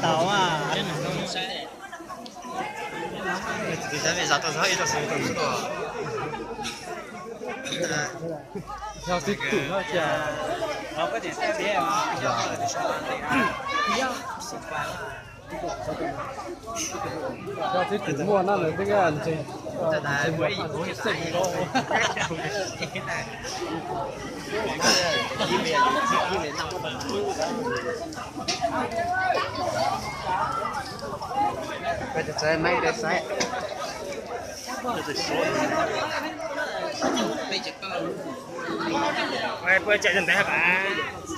tàu à.你这边啥都是一个手都知道。要去赌那些，老个点在边嘛，要么就上那个，一样习惯了。要去赌莫那的这个这，我也是一个。Bây giờ chơi mấy đấy sai. Bây chạy chân tay hả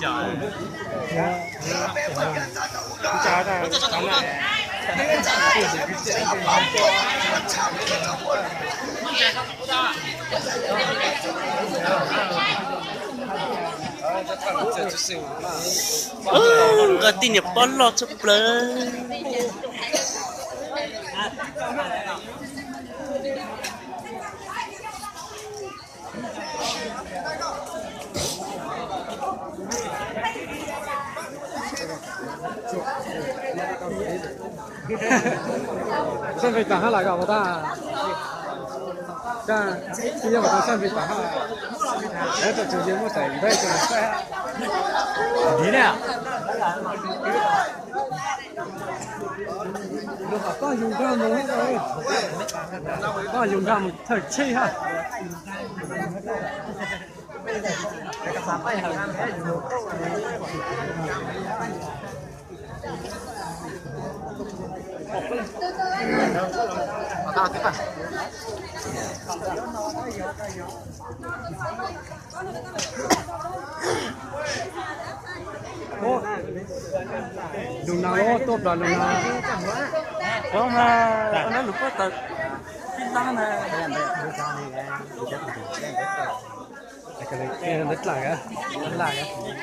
trời. Chào ta, chào này. Cái tin nhập bón lọt chụp lên. Xem phải trả lại cả một ta. Cha, bây giờ ta xem phải trả lại. Đấy, tôi chủ một sảy đây cho nó xe. Đi nè. Con dùng cam rồi hết rồi. Con dùng cam thật chi ha. Tao tiếp à. Dùng nào tốt là dùng nào. Không ha, nó lúc có tật. Tin tăng nè. Cái này rất là